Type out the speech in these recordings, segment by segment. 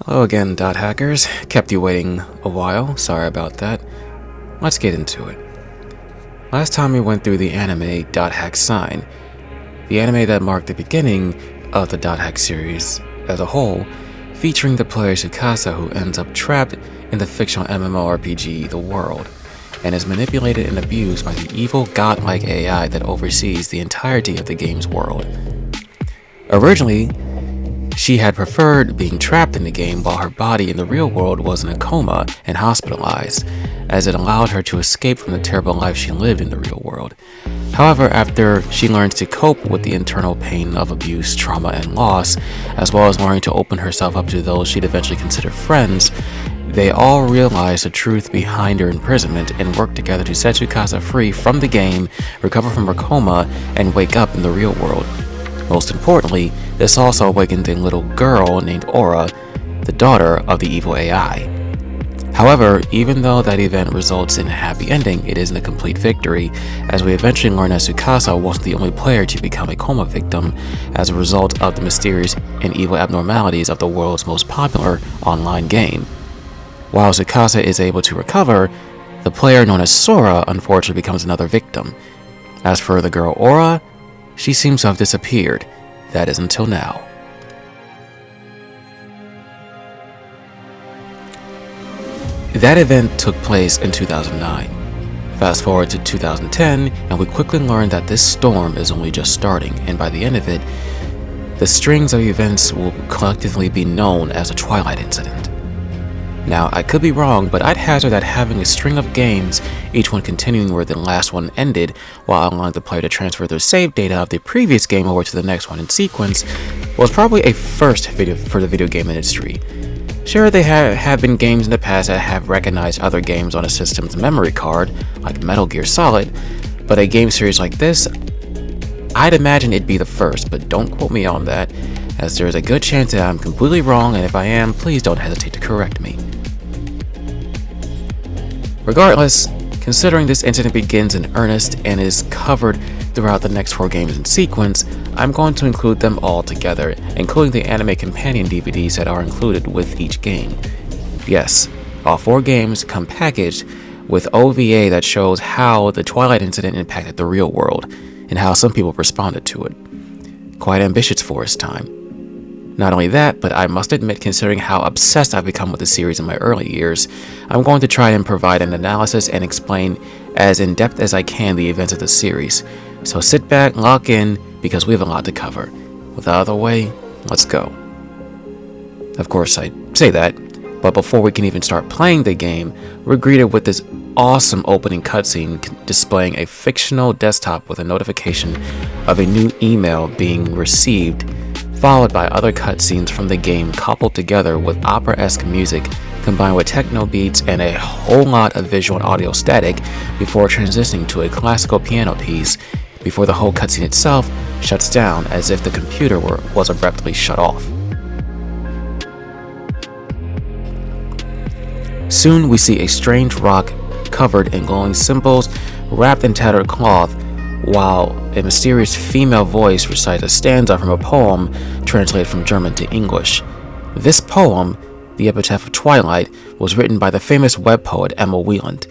Hello again, Dothackers. Kept you waiting a while, sorry about that. Let's get into it. Last time we went through the anime Dothack Sign, the anime that marked the beginning of the Dothack series as a whole, featuring the player Tsukasa who ends up trapped in the fictional MMORPG The World, and is manipulated and abused by the evil godlike AI that oversees the entirety of the game's world. Originally, she had preferred being trapped in the game while her body in the real world was in a coma and hospitalized, as it allowed her to escape from the terrible life she lived in the real world. However, after she learns to cope with the internal pain of abuse, trauma, and loss, as well as learning to open herself up to those she'd eventually consider friends, they all realize the truth behind her imprisonment and work together to set Tsukasa free from the game, recover from her coma, and wake up in the real world. Most importantly, this also awakened a little girl named Aura, the daughter of the evil AI. However, even though that event results in a happy ending, it isn't a complete victory, as we eventually learn that Tsukasa wasn't the only player to become a coma victim as a result of the mysterious and evil abnormalities of the world's most popular online game. While Tsukasa is able to recover, the player known as Sora unfortunately becomes another victim. As for the girl Aura, she seems to have disappeared. That is until now. That event took place in 2009. Fast forward to 2010, and we quickly learn that this storm is only just starting, and by the end of it, the strings of events will collectively be known as the Twilight Incident. Now, I could be wrong, but I'd hazard that having a string of games, each one continuing where the last one ended, while allowing the player to transfer their save data of the previous game over to the next one in sequence, was probably a first for the video game industry. Sure, there have been games in the past that have recognized other games on a system's memory card, like Metal Gear Solid, but a game series like this, I'd imagine it'd be the first, but don't quote me on that, as there is a good chance that I'm completely wrong, and if I am, please don't hesitate to correct me. Regardless, considering this incident begins in earnest and is covered throughout the next 4 games in sequence, I'm going to include them all together, including the anime companion DVDs that are included with each game. Yes, all 4 games come packaged with OVA that shows how the Twilight Incident impacted the real world, and how some people responded to it. Quite ambitious for its time. Not only that, but I must admit, considering how obsessed I've become with the series in my early years, I'm going to try and provide an analysis and explain as in-depth as I can the events of the series. So sit back, lock in, because we have a lot to cover. With that out of the way, let's go. Of course, I say that, but before we can even start playing the game, we're greeted with this awesome opening cutscene displaying a fictional desktop with a notification of a new email being received, followed by other cutscenes from the game coupled together with opera-esque music combined with techno beats and a whole lot of visual and audio static before transitioning to a classical piano piece before the whole cutscene itself shuts down as if the computer was abruptly shut off. Soon we see a strange rock covered in glowing symbols wrapped in tattered cloth, while a mysterious female voice recites a stanza from a poem translated from German to English. This poem, The Epitaph of Twilight, was written by the famous web poet Emma Wieland.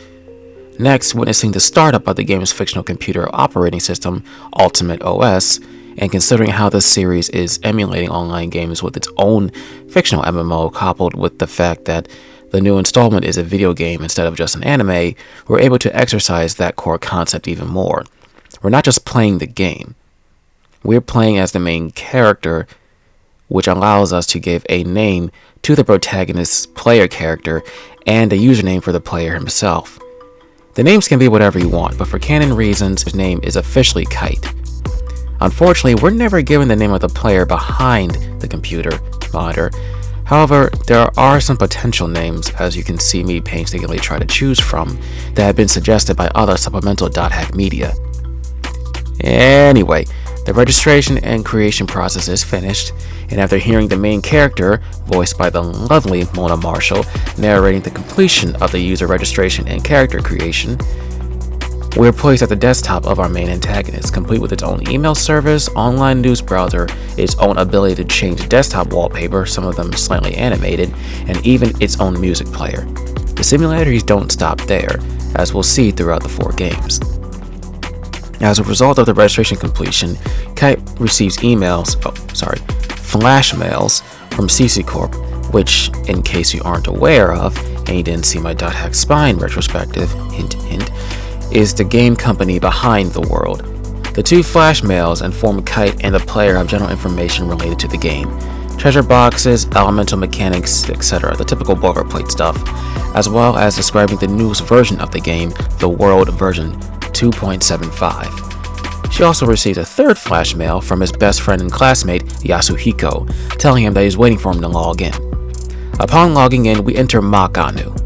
Next, witnessing the startup of the game's fictional computer operating system, Ultimate OS, and considering how this series is emulating online games with its own fictional MMO coupled with the fact that the new installment is a video game instead of just an anime, we're able to exercise that core concept even more. We're not just playing the game. We're playing as the main character, which allows us to give a name to the protagonist's player character and a username for the player himself. The names can be whatever you want, but for canon reasons, his name is officially Kite. Unfortunately, we're never given the name of the player behind the computer monitor. However, there are some potential names, as you can see me painstakingly try to choose from, that have been suggested by other supplemental Dothack media. Anyway, the registration and creation process is finished, and after hearing the main character, voiced by the lovely Mona Marshall, narrating the completion of the user registration and character creation, We're placed at the desktop of our main antagonist, complete with its own email service, online news browser, its own ability to change desktop wallpaper, some of them slightly animated, and even its own music player. The similarities don't stop there, as we'll see throughout the 4 games. As a result of the registration completion, Kite receives flash mails from CC Corp, which, in case you aren't aware of, and you didn't see my Dothack Spine retrospective, hint hint, is the game company behind the world. The 2 flash mails inform Kite and the player of general information related to the game. Treasure boxes, elemental mechanics, etc., the typical boilerplate stuff, as well as describing the newest version of the game, the World version 2.75. She also receives a 3rd flash mail from his best friend and classmate, Yasuhiko, telling him that he's waiting for him to log in. Upon logging in, we enter Makanu.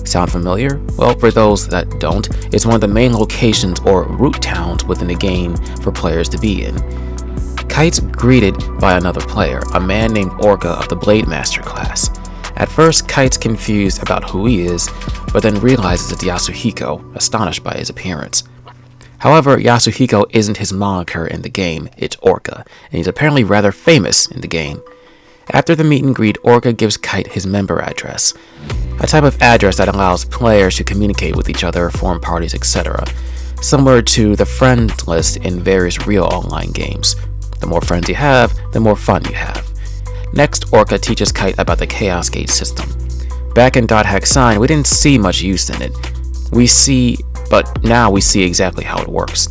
Sound familiar? Well, for those that don't, it's one of the main locations or root towns within the game for players to be in. Kite's greeted by another player, a man named Orca of the Blade Master class. At first, Kite's confused about who he is, but then realizes it's Yasuhiko, astonished by his appearance. However, Yasuhiko isn't his moniker in the game, it's Orca, and he's apparently rather famous in the game. After the meet and greet, Orca gives Kite his member address, a type of address that allows players to communicate with each other, form parties, etc., similar to the friend list in various real online games. The more friends you have, the more fun you have. Next, Orca teaches Kite about the Chaos Gate system. Back in Dothack Sign, we didn't see much use in it. But now we see exactly how it works.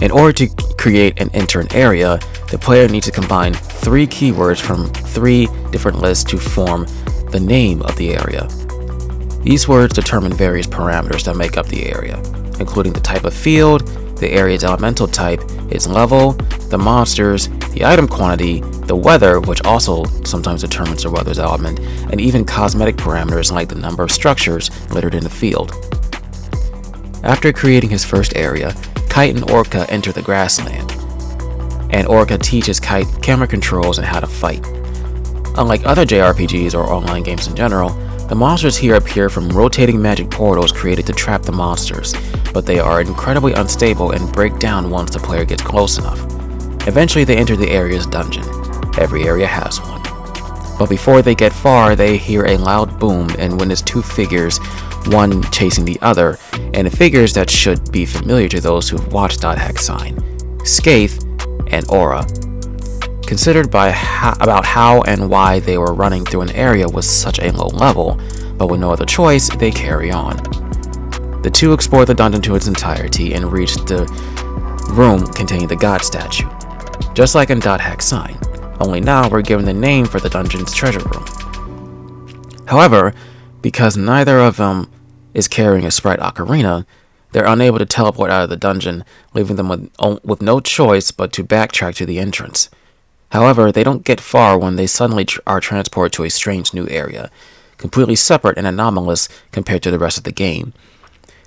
In order to create and enter an area, the player needs to combine 3 keywords from 3 different lists to form the name of the area. These words determine various parameters that make up the area, including the type of field, the area's elemental type, its level, the monsters, the item quantity, the weather, which also sometimes determines the weather's element, and even cosmetic parameters like the number of structures littered in the field. After creating his first area, Kite and Orca enter the grassland, and Orca teaches Kite camera controls and how to fight. Unlike other JRPGs or online games in general, the monsters here appear from rotating magic portals created to trap the monsters, but they are incredibly unstable and break down once the player gets close enough. Eventually they enter the area's dungeon. Every area has one. But before they get far, they hear a loud boom and witness 2 figures, one chasing the other, and figures that should be familiar to those who've watched Dothack Sign, Skaith and Aura. Considered about how and why they were running through an area with such a low level, but with no other choice, they carry on. The 2 explore the dungeon to its entirety and reach the room containing the god statue. Just like in Dothack Sign, only now we're given the name for the dungeon's treasure room. However, because neither of them is carrying a sprite ocarina, they're unable to teleport out of the dungeon, leaving them with no choice but to backtrack to the entrance. However, they don't get far when they suddenly are transported to a strange new area, completely separate and anomalous compared to the rest of the game.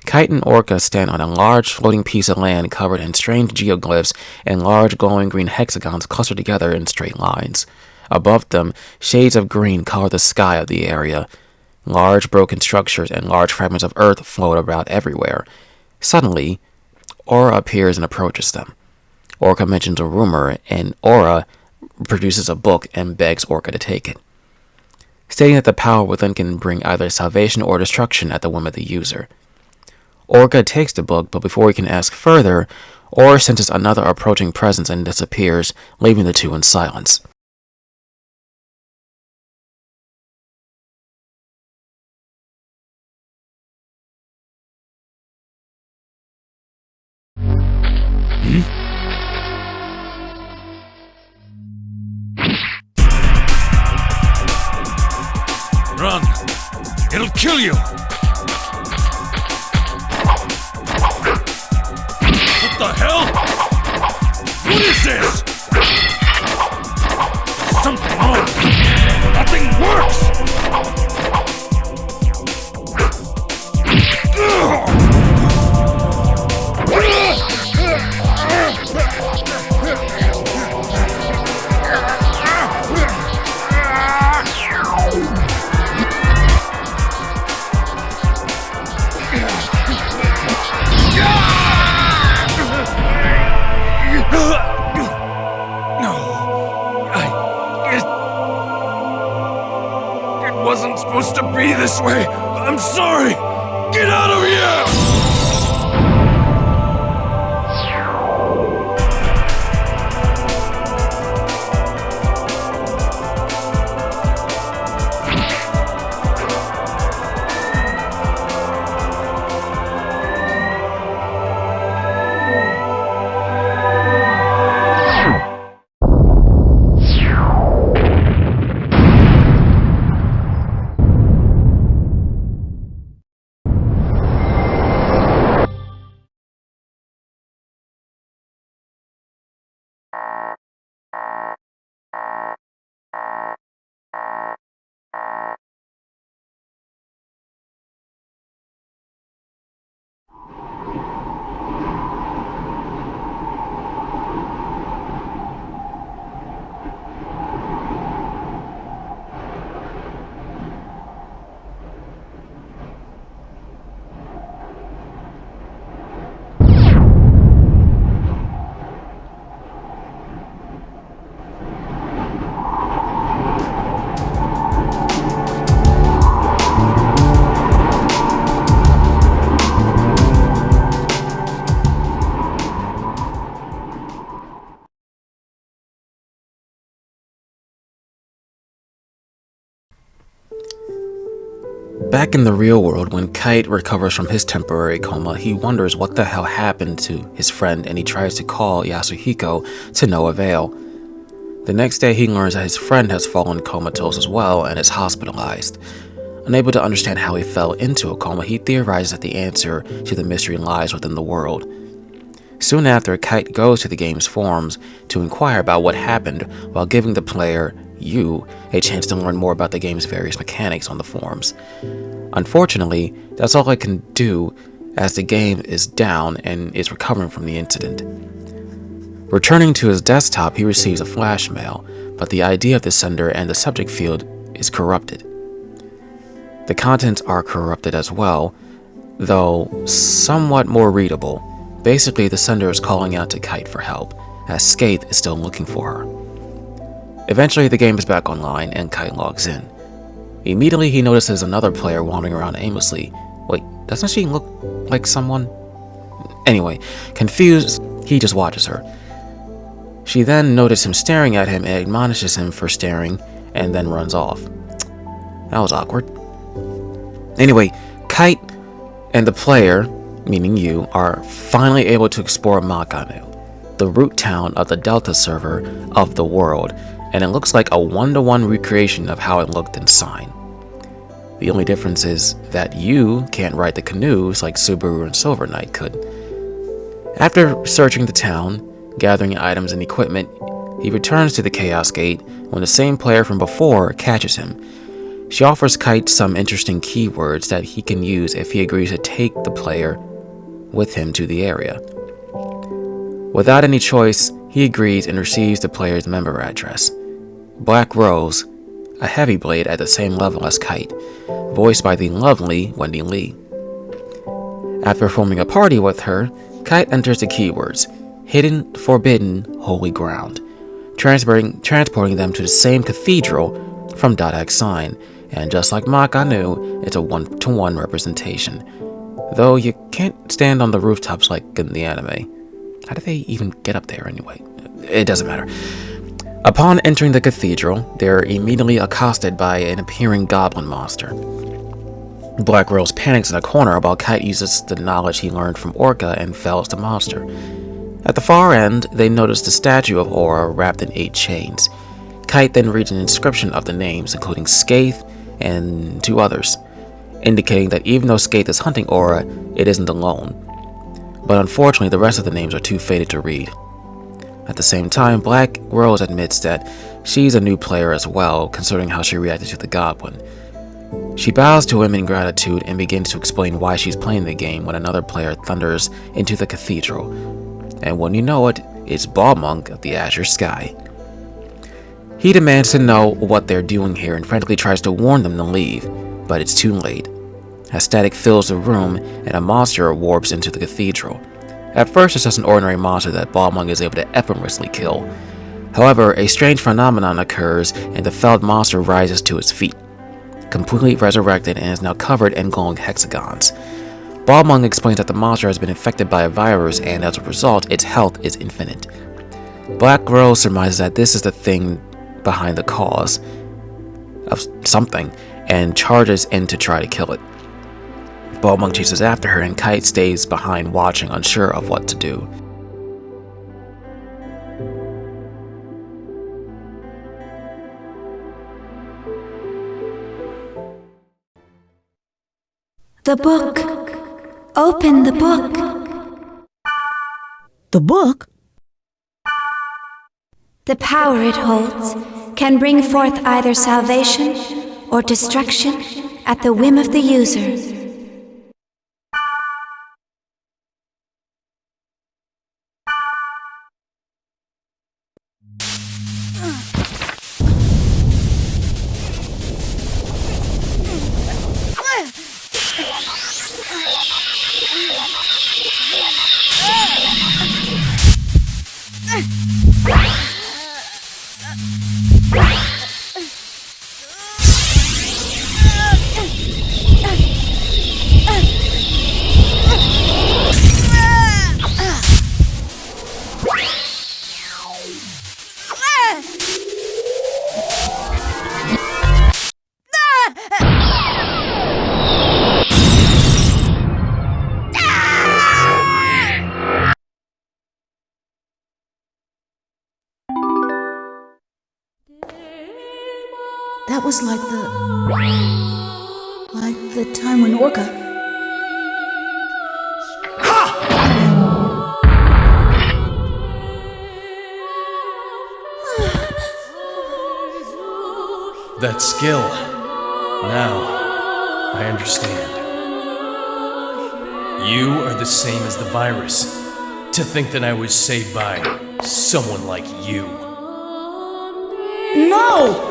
Kite and Orca stand on a large floating piece of land covered in strange geoglyphs and large glowing green hexagons clustered together in straight lines. Above them, shades of green color the sky of the area. Large broken structures and large fragments of earth float about everywhere. Suddenly, Aura appears and approaches them. Orca mentions a rumor, and Aura produces a book and begs Orca to take it, stating that the power within can bring either salvation or destruction at the whim of the user. Orca takes the book, but before he can ask further, Aura senses another approaching presence and disappears, leaving the 2 in silence. Run! It'll kill you! What the hell? What is this? Something wrong! Nothing works! wasn't supposed to be this way. I'm sorry. Get out of here! Back in the real world, when Kite recovers from his temporary coma, he wonders what the hell happened to his friend and he tries to call Yasuhiko to no avail. The next day, he learns that his friend has fallen comatose as well and is hospitalized. Unable to understand how he fell into a coma, he theorizes that the answer to the mystery lies within the world. Soon after, Kite goes to the game's forums to inquire about what happened while giving the player, you, a chance to learn more about the game's various mechanics on the forums. Unfortunately, that's all I can do as the game is down and is recovering from the incident. Returning to his desktop, he receives a flash mail, but the ID of the sender and the subject field is corrupted. The contents are corrupted as well, though somewhat more readable. Basically, the sender is calling out to Kite for help, as Skaith is still looking for her. Eventually, the game is back online and Kite logs in. Immediately, he notices another player wandering around aimlessly. Wait, doesn't she look like someone? Anyway, confused, he just watches her. She then notices him staring at him and admonishes him for staring, and then runs off. That was awkward. Anyway, Kite and the player, meaning you, are finally able to explore Makanu, the root town of the Delta server of the world, and it looks like a one-to-one recreation of how it looked in Sign. The only difference is that you can't ride the canoes like Subaru and Silver Knight could. After searching the town, gathering items and equipment, he returns to the Chaos Gate when the same player from before catches him. She offers Kite some interesting keywords that he can use if he agrees to take the player with him to the area. Without any choice, he agrees and receives the player's member address. Black Rose, a heavy blade at the same level as Kite, voiced by the lovely Wendy Lee. After forming a party with her, Kite enters the keywords, hidden, forbidden, holy ground, transporting them to the same cathedral from Dothack Sign, and just like Makanu, it's a one-to-one representation. Though you can't stand on the rooftops like in the anime. How do they even get up there anyway? It doesn't matter. Upon entering the cathedral, they're immediately accosted by an appearing goblin monster. Black Rose panics in a corner while Kite uses the knowledge he learned from Orca and fells the monster. At the far end, they notice the statue of Aura wrapped in 8 chains. Kite then reads an inscription of the names, including Skaith and 2 others, indicating that even though Skaith is hunting Aura, it isn't alone. But unfortunately, the rest of the names are too faded to read. At the same time, Black Rose admits that she's a new player as well, considering how she reacted to the goblin. She bows to him in gratitude and begins to explain why she's playing the game when another player thunders into the cathedral. And when you know it, it's Balmonk of the Azure Sky. He demands to know what they're doing here and frantically tries to warn them to leave, but it's too late, as static fills the room and a monster warps into the cathedral. At first, it's just an ordinary monster that Balmonk is able to effortlessly kill. However, a strange phenomenon occurs and the felled monster rises to its feet. completely resurrected and is now covered in glowing hexagons. Balmung explains that the monster has been infected by a virus, and as a result, its health is infinite. Black Girl surmises that this is the thing behind the cause of something, and charges in to try to kill it. Balmung chases after her, and Kite stays behind watching, unsure of what to do. The book. Open the book. The book? The power it holds can bring forth either salvation or destruction at the whim of the user. That was like the time when Orca... That skill. Now, I understand. You are the same as the virus. To think that I was saved by someone like you. No!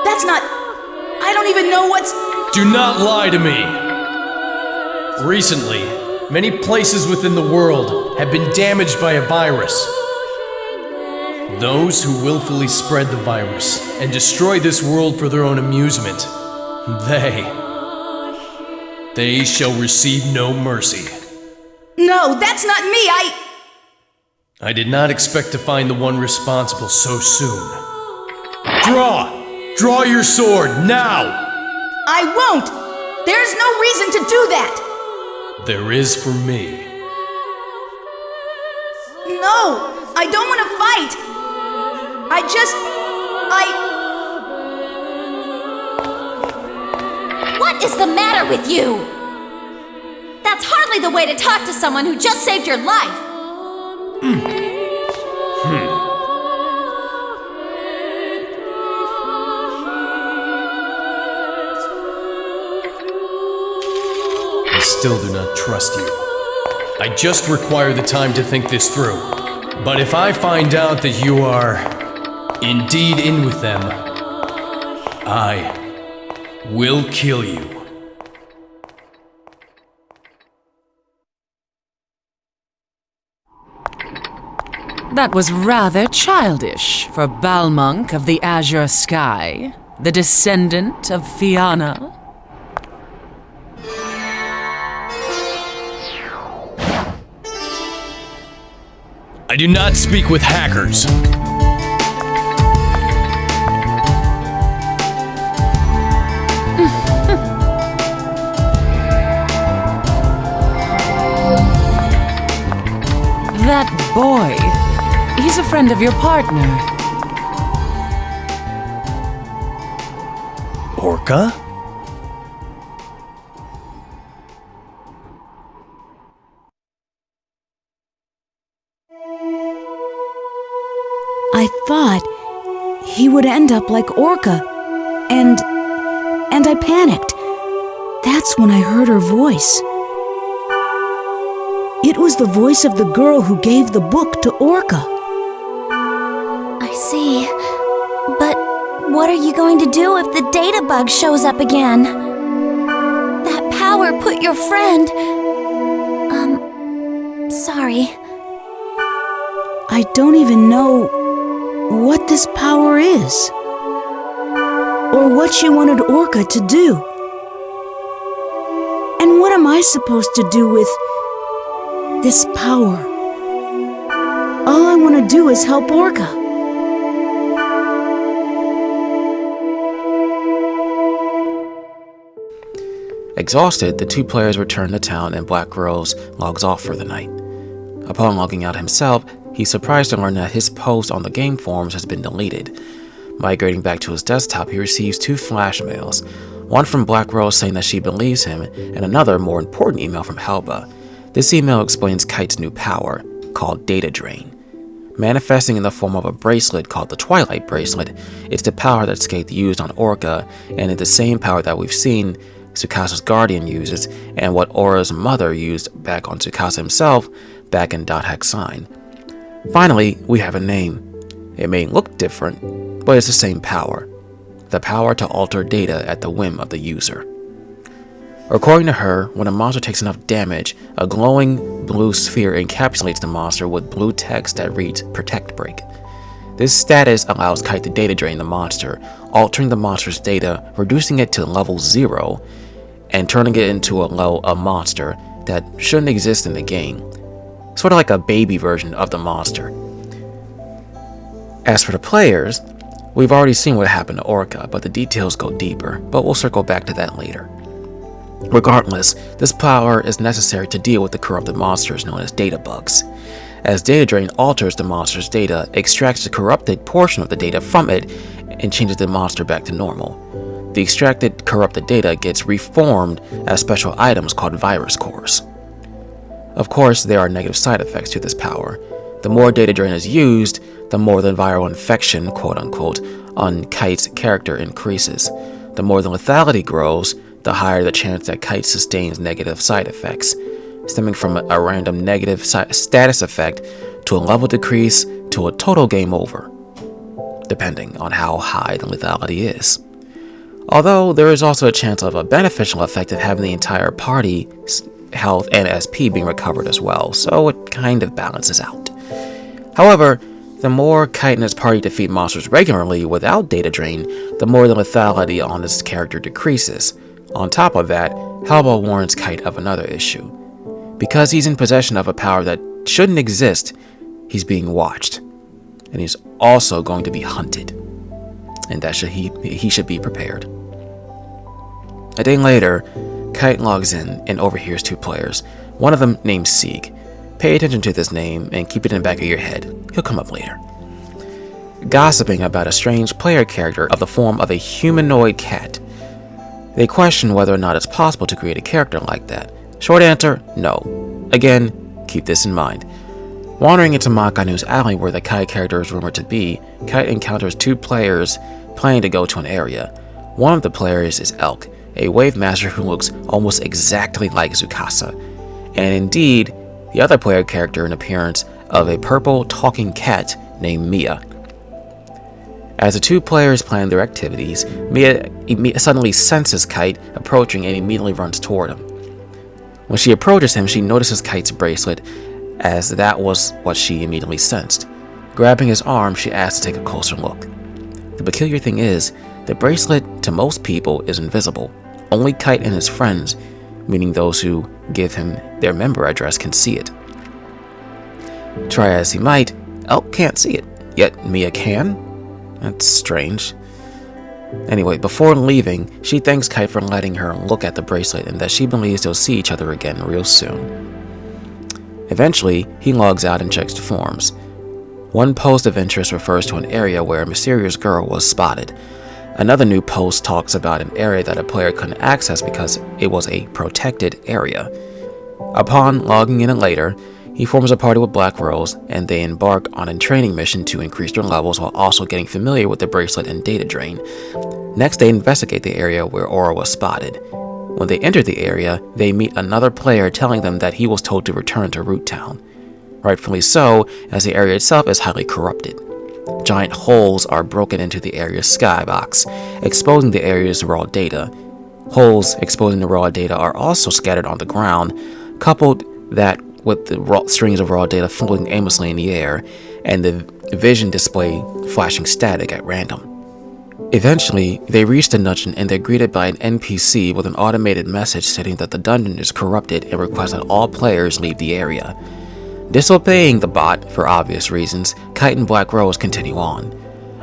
That's not... I don't even know what's... Do not lie to me! Recently, many places within the world have been damaged by a virus. Those who willfully spread the virus and destroy this world for their own amusement, they shall receive no mercy. No, that's not me, I did not expect to find the one responsible so soon. Draw! Draw your sword, now! I won't! There's no reason to do that! There is for me. No! I don't want to fight! What is the matter with you? That's hardly the way to talk to someone who just saved your life. I still do not trust you. I just require the time to think this through. But if I find out that you are indeed in with them, I will kill you. That was rather childish for Balmung of the Azure Sky, the descendant of Fianna. I do not speak with hackers. That boy, he's a friend of your partner. Orca? I thought he would end up like Orca, and I panicked. That's when I heard her voice. It was the voice of the girl who gave the book to Orca. I see. But what are you going to do if the data bug shows up again? That power put your friend... sorry. I don't even know what this power is, or what she wanted Orca to do. And what am I supposed to do with this power? All I want to do is help Orca. Exhausted, the two players return to town and Black Rose logs off for the night. Upon logging out himself, he's surprised to learn that his post on the game forums has been deleted. Migrating back to his desktop, he receives 2 flash mails, one from Black Rose saying that she believes him, and another, more important email from Helba. This email explains Kite's new power, called Data Drain. Manifesting in the form of a bracelet called the Twilight Bracelet, it's the power that Skate used on Orca, and it's the same power that we've seen Tsukasa's Guardian uses, and what Aura's mother used back on Tsukasa himself back in Dothack Sign. Finally, we have a name. It may look different, but it's the same power. The power to alter data at the whim of the user. According to her, when a monster takes enough damage, a glowing blue sphere encapsulates the monster with blue text that reads Protect Break. This status allows Kite to data drain the monster, altering the monster's data, reducing it to level 0, and turning it into a monster that shouldn't exist in the game. Sort of like a baby version of the monster. As for the players, we've already seen what happened to Orca, but the details go deeper, but we'll circle back to that later. Regardless, this power is necessary to deal with the corrupted monsters known as data bugs. As Data Drain alters the monster's data, extracts the corrupted portion of the data from it, and changes the monster back to normal. The extracted corrupted data gets reformed as special items called virus cores. Of course, there are negative side effects to this power. The more Data Drain is used, the more the viral infection, quote-unquote, on Kite's character increases. The more the lethality grows, the higher the chance that Kite sustains negative side effects, stemming from a random negative status effect to a level decrease to a total game over, depending on how high the lethality is. Although there is also a chance of a beneficial effect of having the entire party's health and SP being recovered as well, so it kind of balances out. However, the more Kite and his party defeat monsters regularly without Data Drain, the more the lethality on this character decreases. On top of that, Helba warns Kite of another issue. Because he's in possession of a power that shouldn't exist, he's being watched. And he's also going to be hunted. And that he should be prepared. A day later, Kite logs in and overhears 2 players, one of them named Sieg. Pay attention to this name and keep it in the back of your head. He'll come up later. Gossiping about a strange player character of the form of a humanoid cat. They question whether or not it's possible to create a character like that. Short answer, no. Again, keep this in mind. Wandering into Makanu's alley where the Kite character is rumored to be, Kite encounters 2 players planning to go to an area. One of the players is Elk, a wave master who looks almost exactly like Tsukasa, and indeed, the other player character in appearance of a purple talking cat named Mia. As the 2 players plan their activities, Mia suddenly senses Kite approaching and immediately runs toward him. When she approaches him, she notices Kite's bracelet, as that was what she immediately sensed. Grabbing his arm, she asks to take a closer look. The peculiar thing is, the bracelet to most people is invisible. Only Kite and his friends, meaning those who give him their member address, can see it. Try as he might, Elk can't see it, yet Mia can? That's strange. Anyway, before leaving, she thanks Kite for letting her look at the bracelet and that she believes they'll see each other again real soon. Eventually, he logs out and checks the forums. One post of interest refers to an area where a mysterious girl was spotted. Another new post talks about an area that a player couldn't access because it was a protected area. Upon logging in later, he forms a party with Black Rose, and they embark on a training mission to increase their levels while also getting familiar with the bracelet and Data Drain. Next, they investigate the area where Aura was spotted. When they enter the area, they meet another player telling them that he was told to return to Root Town. Rightfully so, as the area itself is highly corrupted. Giant holes are broken into the area's skybox, exposing the area's raw data. Holes exposing the raw data are also scattered on the ground, coupled that with the strings of raw data floating aimlessly in the air, and the vision display flashing static at random. Eventually, they reach the dungeon and they're greeted by an NPC with an automated message stating that the dungeon is corrupted and requests that all players leave the area. Disobeying the bot for obvious reasons, Kite and Black Rose continue on.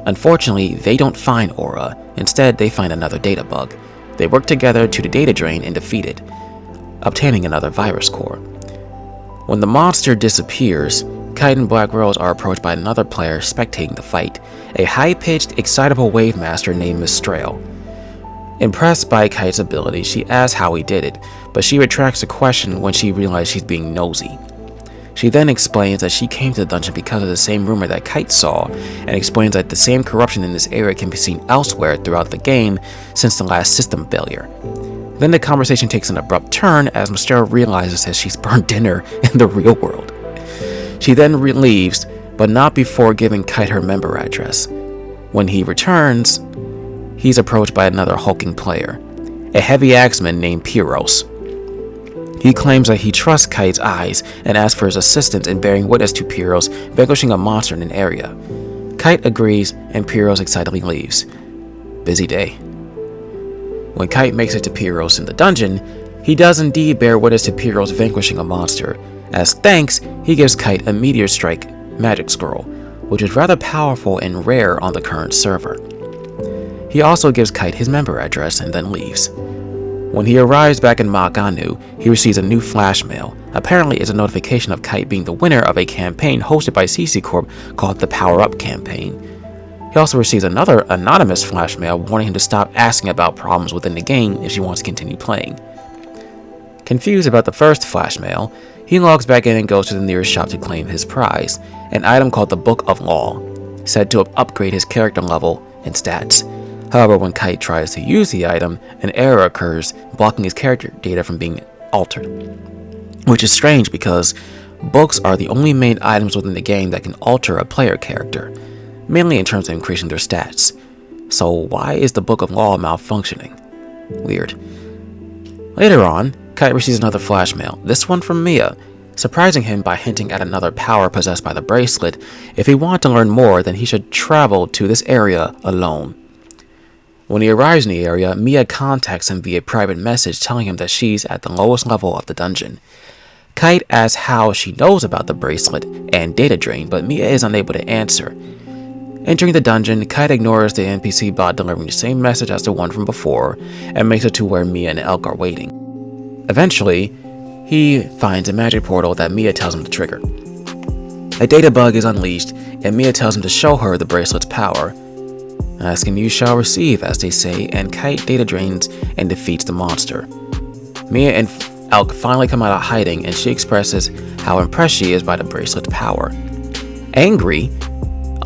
Unfortunately, they don't find Aura. Instead, they find another data bug. They work together to the data drain and defeat it, obtaining another virus core. When the monster disappears, Kite and Black Rose are approached by another player spectating the fight, a high-pitched, excitable wave master named Mistrail. Impressed by Kite's ability, she asks how he did it, but she retracts the question when she realizes she's being nosy. She then explains that she came to the dungeon because of the same rumor that Kite saw, and explains that the same corruption in this area can be seen elsewhere throughout the game since the last system failure. Then the conversation takes an abrupt turn as Mistrail realizes that she's burned dinner in the real world. She then leaves, but not before giving Kite her member address. When he returns, he's approached by another hulking player, a heavy axeman named Pyros. He claims that he trusts Kite's eyes and asks for his assistance in bearing witness to Pyros vanquishing a monster in an area. Kite agrees and Pyros excitedly leaves. Busy day. When Kite makes it to Pyros in the dungeon, he does indeed bear witness to Pyros vanquishing a monster. As thanks, he gives Kite a Meteor Strike magic scroll, which is rather powerful and rare on the current server. He also gives Kite his member address and then leaves. When he arrives back in Maganu, he receives a new flash mail. Apparently it's a notification of Kite being the winner of a campaign hosted by CC Corp called the Power Up Campaign. He also receives another anonymous flash mail warning him to stop asking about problems within the game if she wants to continue playing. Confused about the first flash mail, he logs back in and goes to the nearest shop to claim his prize, an item called the Book of Law, said to upgrade his character level and stats. However, when Kite tries to use the item, an error occurs, blocking his character data from being altered. Which is strange because books are the only main items within the game that can alter a player character, mainly in terms of increasing their stats. So why is the Book of Law malfunctioning? Weird. Later on, Kite receives another flash mail, this one from Mia, surprising him by hinting at another power possessed by the bracelet. If he wanted to learn more, then he should travel to this area alone. When he arrives in the area, Mia contacts him via private message telling him that she's at the lowest level of the dungeon. Kite asks how she knows about the bracelet and data drain, but Mia is unable to answer. Entering the dungeon, Kite ignores the NPC bot delivering the same message as the one from before, and makes it to where Mia and Elk are waiting. Eventually, he finds a magic portal that Mia tells him to trigger. A data bug is unleashed, and Mia tells him to show her the bracelet's power. Ask and you shall receive, as they say, and Kite data drains and defeats the monster. Mia and Elk finally come out of hiding, and she expresses how impressed she is by the bracelet's power. Angry,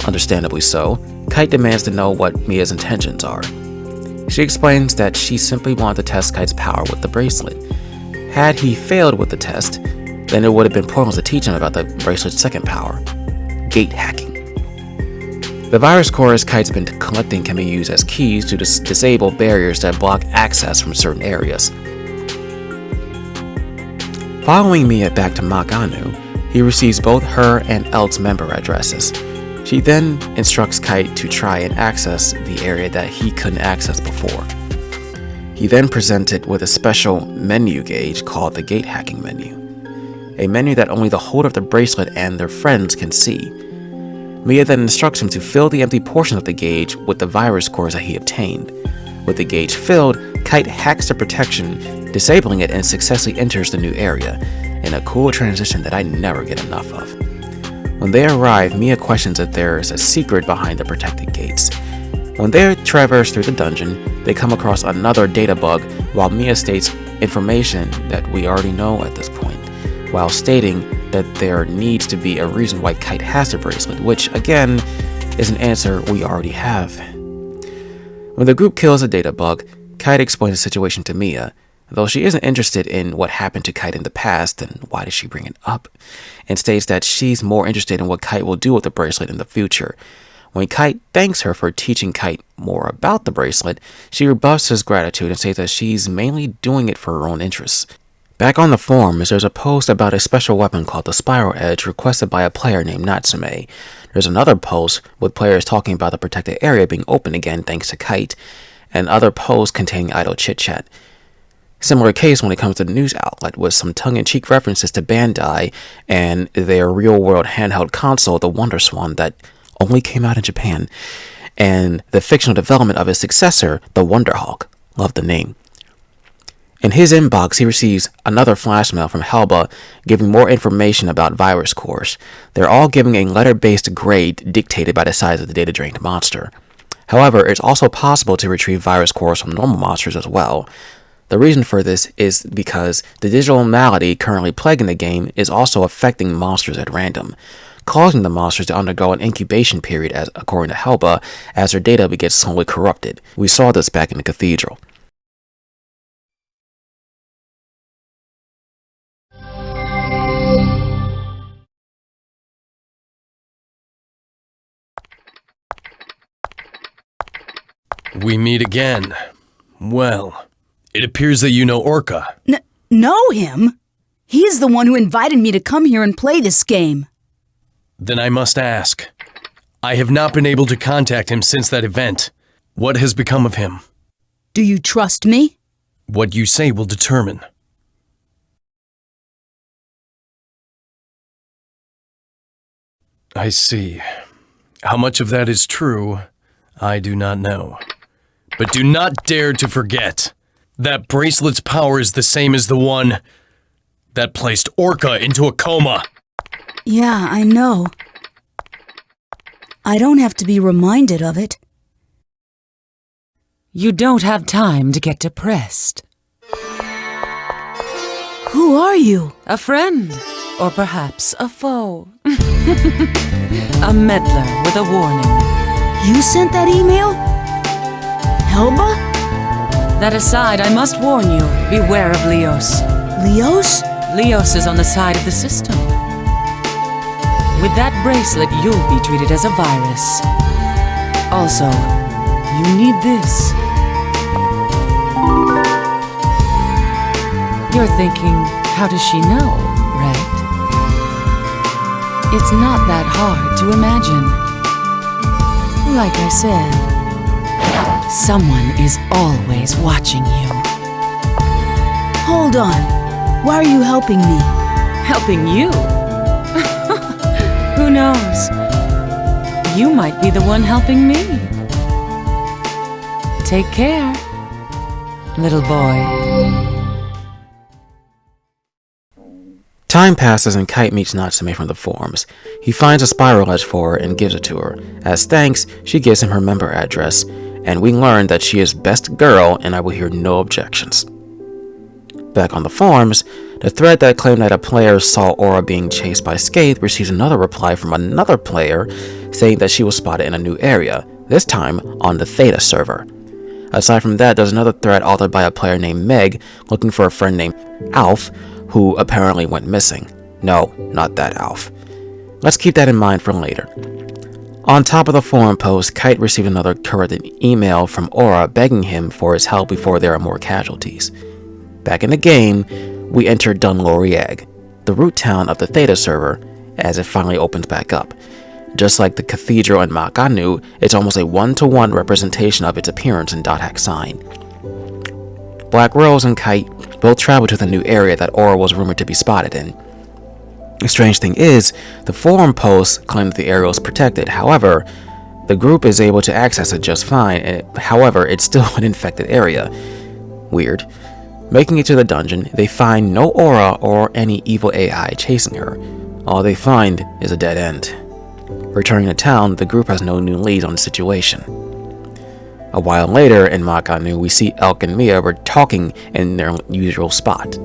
understandably so, Kite demands to know what Mia's intentions are. She explains that she simply wanted to test Kite's power with the bracelet. Had he failed with the test, then it would have been pointless to teach him about the bracelet's second power, gate hacking. The virus cores Kite's been collecting can be used as keys to disable barriers that block access from certain areas. Following Mia back to Maganu, he receives both her and Elk's member addresses. She then instructs Kite to try and access the area that he couldn't access before. He then presents it with a special menu gauge called the gate hacking menu, a menu that only the holder of the bracelet and their friends can see. Mia then instructs him to fill the empty portion of the gauge with the virus cores that he obtained. With the gauge filled, Kite hacks the protection, disabling it, and successfully enters the new area, in a cool transition that I never get enough of. When they arrive, Mia questions if there is a secret behind the protected gates. When they traverse through the dungeon, they come across another data bug, while Mia states information that we already know at this point, while stating that there needs to be a reason why Kite has the bracelet, which, again, is an answer we already have. When the group kills a data bug, Kite explains the situation to Mia. Though she isn't interested in what happened to Kite in the past, then why did she bring it up? And states that she's more interested in what Kite will do with the bracelet in the future. When Kite thanks her for teaching Kite more about the bracelet, she rebuffs his gratitude and says that she's mainly doing it for her own interests. Back on the forums, there's a post about a special weapon called the Spiral Edge requested by a player named Natsume. There's another post with players talking about the protected area being open again thanks to Kite, and other posts containing idle chit-chat. Similar case when it comes to the news outlet, with some tongue-in-cheek references to Bandai and their real-world handheld console, the WonderSwan, that only came out in Japan, and the fictional development of his successor, the Wonderhawk. Love the name. In his inbox, he receives another flash mail from Helba giving more information about virus cores. They're all giving a letter-based grade dictated by the size of the data-drained monster. However, it's also possible to retrieve virus cores from normal monsters as well. The reason for this is because the digital malady currently plaguing the game is also affecting monsters at random, causing the monsters to undergo an incubation period, as according to Helba, as their data gets slowly corrupted. We saw this back in the Cathedral. We meet again. Well, it appears that you know Orca. Know him? He's the one who invited me to come here and play this game. Then I must ask. I have not been able to contact him since that event. What has become of him? Do you trust me? What you say will determine. I see. How much of that is true, I do not know. But do not dare to forget. That bracelet's power is the same as the one that placed Orca into a coma. Yeah, I know. I don't have to be reminded of it. You don't have time to get depressed. Who are you? A friend, or perhaps a foe. A meddler with a warning. You sent that email? Helba? That aside, I must warn you, beware of Leos. Leos? Leos is on the side of the system. With that bracelet, you'll be treated as a virus. Also, you need this. You're thinking, how does she know, right? It's not that hard to imagine. Like I said, someone is always watching you. Hold on. Why are you helping me? Helping you? Who knows? You might be the one helping me. Take care, little boy. Time passes and Kite meets Natsume from the forums. He finds a spiral edge for her and gives it to her. As thanks, she gives him her member address, and we learn that she is best girl and I will hear no objections. Back on the forums, the thread that claimed that a player saw Aura being chased by Skaith receives another reply from another player saying that she was spotted in a new area, this time on the Theta server. Aside from that, there's another thread authored by a player named Meg looking for a friend named Alf, who apparently went missing. No, not that Alf. Let's keep that in mind for later. On top of the forum post, Kite received another corrected email from Aura begging him for his help before there are more casualties. Back in the game, we enter Dunlorieg, the root town of the Theta server, as it finally opens back up. Just like the Cathedral and Makanu, it's almost a one-to-one representation of its appearance in Dothack sign. Black Rose and Kite both travel to the new area that Aura was rumored to be spotted in. The strange thing is, the forum posts claim that the area is protected. However, the group is able to access it just fine. However, it's still an infected area. Weird. Making it to the dungeon, they find no Aura or any evil AI chasing her. All they find is a dead end. Returning to town, the group has no new leads on the situation. A while later, in Makanu, we see Elk and Mia were talking in their usual spot.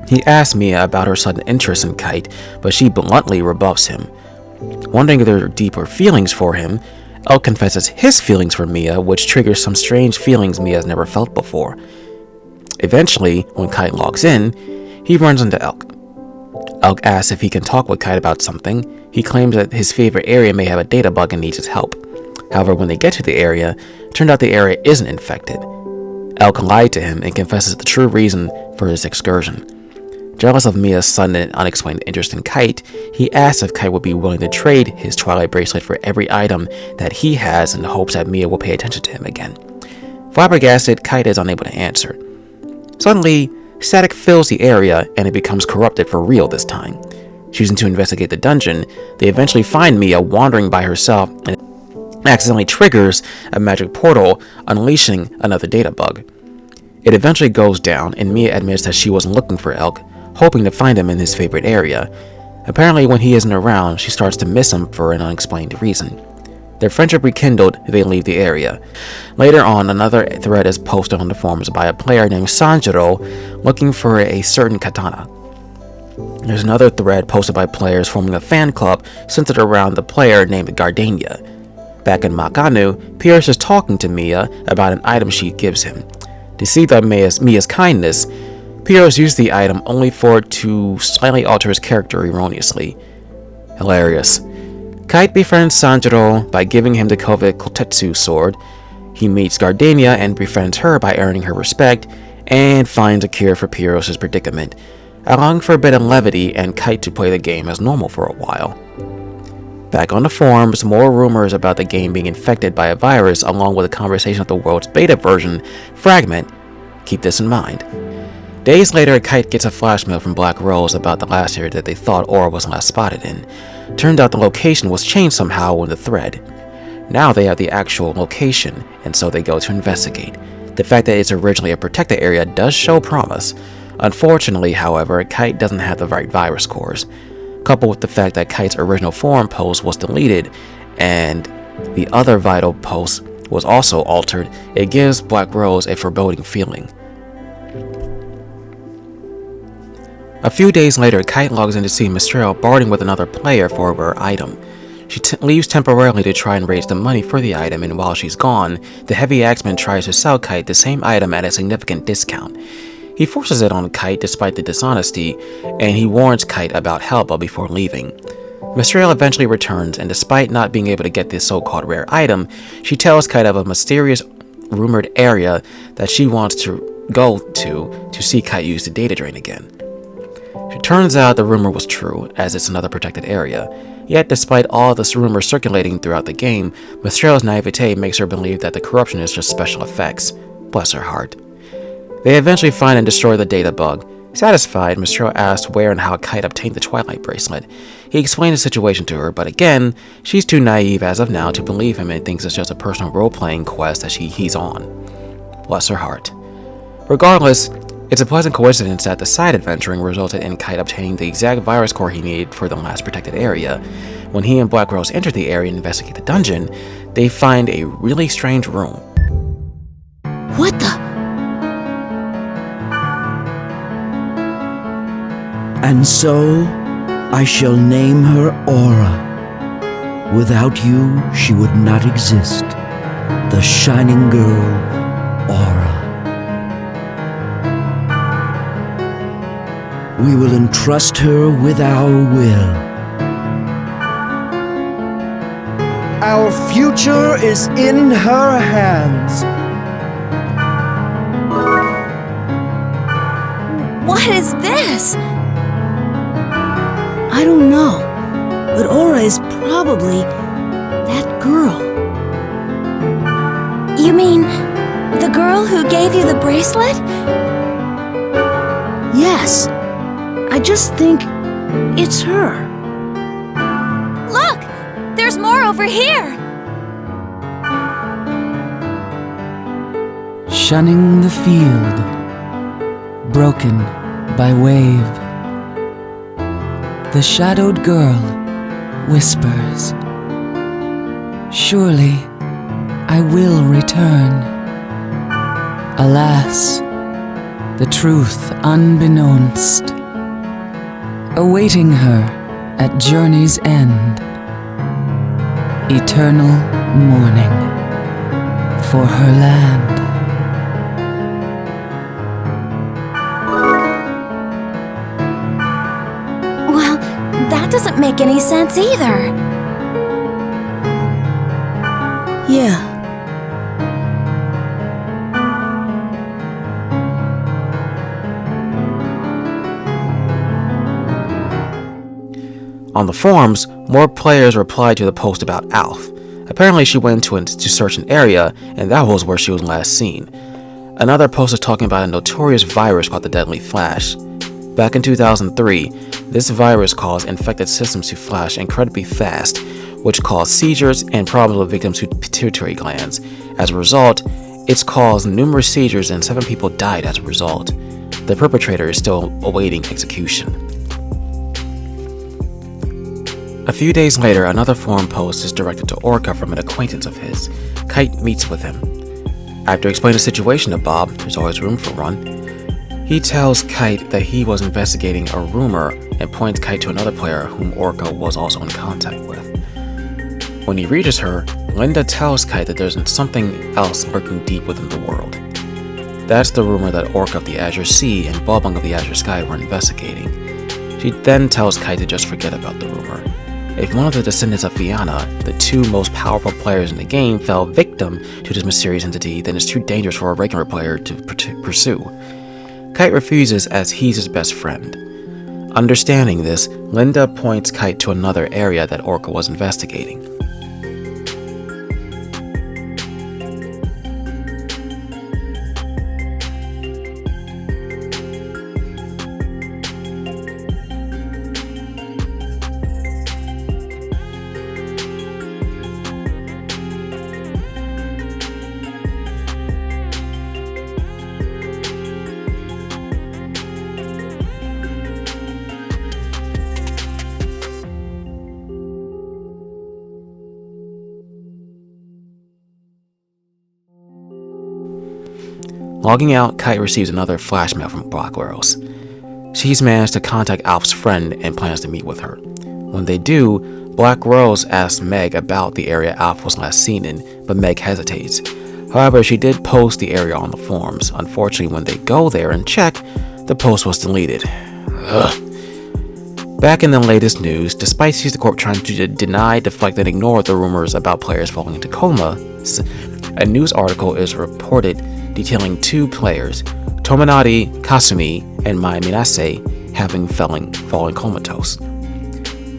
He asks Mia about her sudden interest in Kite, but she bluntly rebuffs him. Wondering if there are deeper feelings for him, Elk confesses his feelings for Mia, which triggers some strange feelings Mia has never felt before. Eventually, when Kite logs in, he runs into Elk. Elk asks if he can talk with Kite about something. He claims that his favorite area may have a data bug and needs his help. However, when they get to the area, it turned out the area isn't infected. Elk lied to him and confesses the true reason for his excursion. Jealous of Mia's sudden and unexplained interest in Kite, he asks if Kite would be willing to trade his Twilight bracelet for every item that he has in hopes that Mia will pay attention to him again. Flabbergasted, Kite is unable to answer. Suddenly, static fills the area and it becomes corrupted for real this time. Choosing to investigate the dungeon, they eventually find Mia wandering by herself and accidentally triggers a magic portal, unleashing another data bug. It eventually goes down, and Mia admits that she wasn't looking for Elk, hoping to find him in his favorite area. Apparently, when he isn't around, she starts to miss him for an unexplained reason. Their friendship rekindled, they leave the area. Later on, another thread is posted on the forums by a player named Sanjiro looking for a certain katana. There's another thread posted by players forming a fan club centered around the player named Gardenia. Back in Makanu, Pierce is talking to Mia about an item she gives him. To see that Mia's kindness, Pierce used the item only for it to slightly alter his character erroneously. Hilarious. Kite befriends Sanjiro by giving him the coveted Kotetsu sword. He meets Gardenia and befriends her by earning her respect, and finds a cure for Pierce's predicament, allowing for a bit of levity and Kite to play the game as normal for a while. Back on the forums, more rumors about the game being infected by a virus along with a conversation of the world's beta version, Fragment. Keep this in mind. Days later, Kite gets a flash mail from Black Rose about the last area that they thought Aura was last spotted in. Turned out the location was changed somehow in the thread. Now they have the actual location, and so they go to investigate. The fact that it's originally a protected area does show promise. Unfortunately, however, Kite doesn't have the right virus cores. Coupled with the fact that Kite's original forum post was deleted and the other vital post was also altered, it gives Black Rose a foreboding feeling. A few days later, Kite logs in to see Mistral bartering with another player for a rare item. She leaves temporarily to try and raise the money for the item, and while she's gone, the Heavy Axeman tries to sell Kite the same item at a significant discount. He forces it on Kite despite the dishonesty, and he warns Kite about Helba before leaving. Mistral eventually returns, and despite not being able to get this so-called rare item, she tells Kite of a mysterious, rumored area that she wants to go to see Kite use the data drain again. It turns out the rumor was true, as it's another protected area. Yet, despite all this rumor circulating throughout the game, Mistral's naivete makes her believe that the corruption is just special effects. Bless her heart. They eventually find and destroy the data bug. Satisfied, Mistral asks where and how Kite obtained the Twilight bracelet. He explains the situation to her, but again, she's too naive as of now to believe him and thinks it's just a personal role-playing quest that he's on. Bless her heart. Regardless, it's a pleasant coincidence that the side adventuring resulted in Kite obtaining the exact virus core he needed for the last protected area. When he and Black Rose enter the area and investigate the dungeon, they find a really strange room. What the? And so, I shall name her Aura. Without you, she would not exist. The shining girl, Aura. We will entrust her with our will. Our future is in her hands. What is this? I don't know, but Aura is probably that girl. You mean the girl who gave you the bracelet? Yes, I just think it's her. Look! There's more over here! Shunning the field, broken by wave. The shadowed girl whispers, "Surely I will return." Alas, the truth unbeknownst, awaiting her at journey's end. Eternal mourning for her land. Well, that doesn't make any sense either. Yeah. On the forums, more players replied to the post about Alf. Apparently, she went to search an area, and that was where she was last seen. Another post is talking about a notorious virus called the Deadly Flash. Back in 2003, this virus caused infected systems to flash incredibly fast, which caused seizures and problems with victims' pituitary glands. As a result, it's caused numerous seizures and 7 people died as a result. The perpetrator is still awaiting execution. A few days later, another forum post is directed to Orca from an acquaintance of his. Kite meets with him. After explaining the situation to Bob, there's always room for one, he tells Kite that he was investigating a rumor and points Kite to another player whom Orca was also in contact with. When he reaches her, Linda tells Kite that there's something else lurking deep within the world. That's the rumor that Orca of the Azure Sea and Bulbung of the Azure Sky were investigating. She then tells Kite to just forget about the rumor. If one of the descendants of Fianna, the 2 most powerful players in the game, fell victim to this mysterious entity, then it's too dangerous for a regular player to pursue. Kite refuses as he's his best friend. Understanding this, Linda points Kite to another area that Orca was investigating. Logging out, Kite receives another flash mail from Black Rose. She's managed to contact Alf's friend and plans to meet with her. When they do, Black Rose asks Meg about the area Alf was last seen in, but Meg hesitates. However, she did post the area on the forums. Unfortunately, when they go there and check, the post was deleted. Ugh. Back in the latest news, despite Caesar Corp trying to deny, deflect, and ignore the rumors about players falling into coma, a news article is reported detailing 2 players, Tominari Kasumi and Mai Minase, having fallen comatose.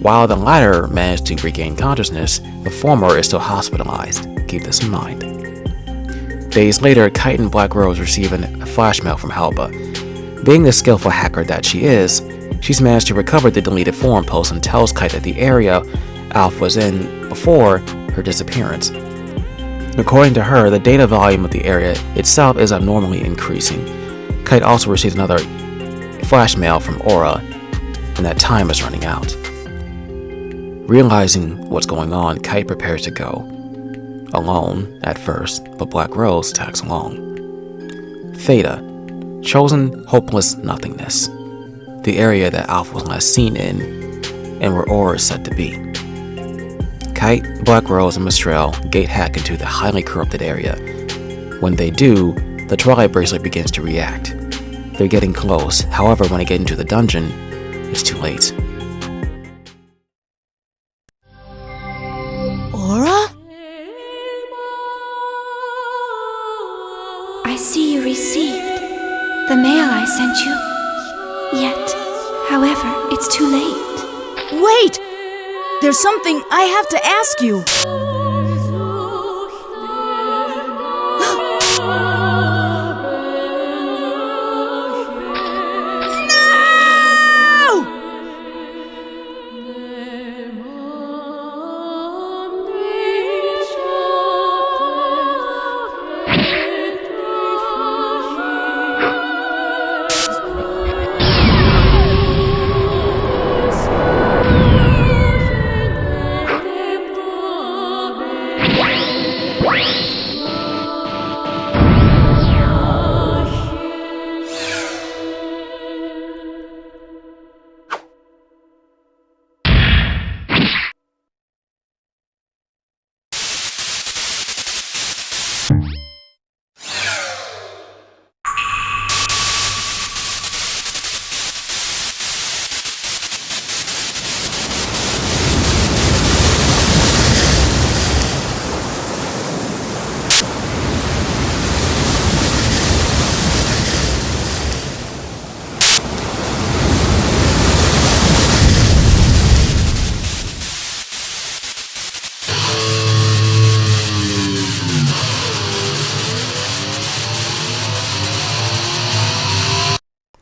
While the latter managed to regain consciousness, the former is still hospitalized. Keep this in mind. Days later, Kite and Black Rose receive a flash mail from Halba. Being the skillful hacker that she is, she's managed to recover the deleted forum post and tells Kite that the area Alf was in before her disappearance. According to her, the data volume of the area itself is abnormally increasing. Kite also receives another flash mail from Aura, and that time is running out. Realizing what's going on, Kite prepares to go. Alone, at first, but Black Rose tags along. Theta, chosen hopeless nothingness. The area that Alf was last seen in, and where Aura is said to be. Kite, Black Rose, and Mistral gate hack into the highly corrupted area. When they do, the Twilight Bracelet begins to react. They're getting close, however, when they get into the dungeon, it's too late. Aura? I see you received the mail I sent you. Yet, however, it's too late. Wait! There's something I have to ask you.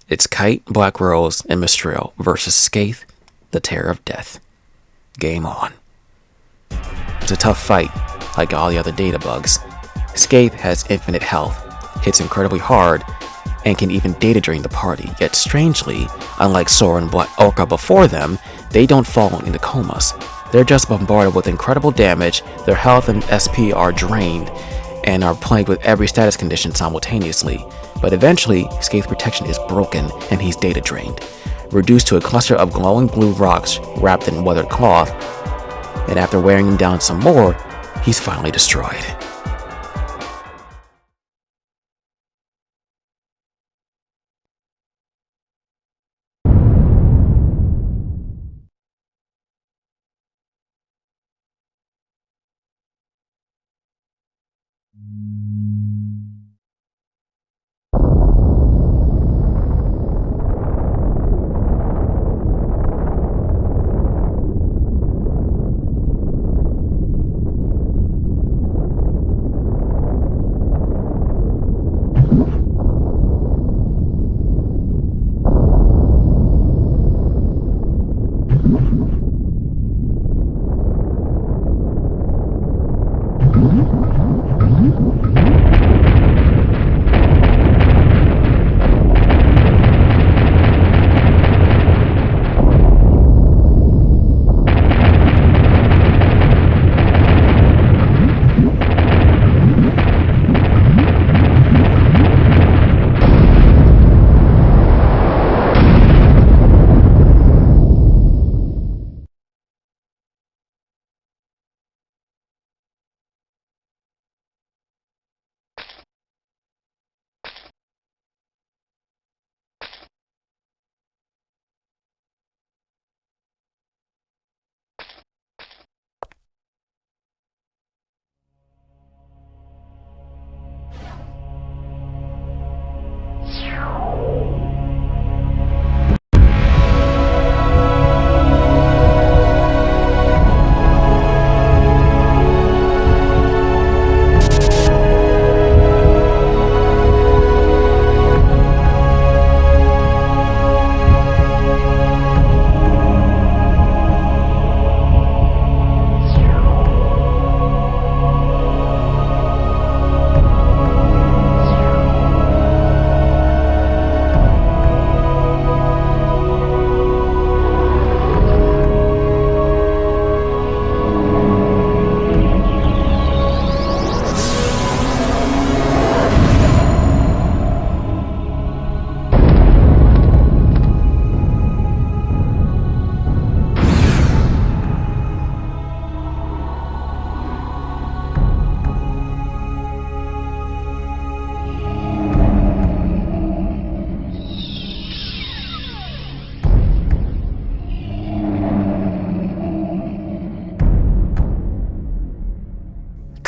It's Kite, Black Rose, and Mistral versus Skaith, the Terror of Death. Game on. It's a tough fight, like all the other data bugs. Skaith has infinite health, hits incredibly hard, and can even data drain the party, yet strangely, unlike Sora and Black Orca before them, they don't fall into comas. They're just bombarded with incredible damage, their health and SP are drained, and are plagued with every status condition simultaneously. But eventually, Skaith's protection is broken and he's data drained, reduced to a cluster of glowing blue rocks wrapped in weathered cloth, and after wearing him down some more, he's finally destroyed.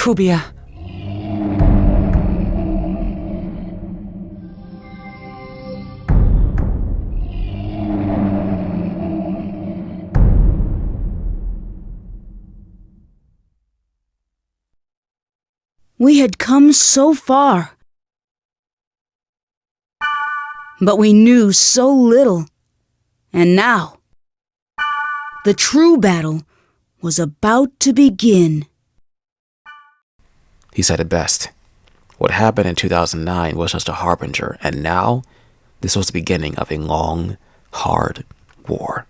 Kubia. We had come so far, but we knew so little. And now, the true battle was about to begin. He said it best. What happened in 2009 was just a harbinger, and now, this was the beginning of a long, hard war.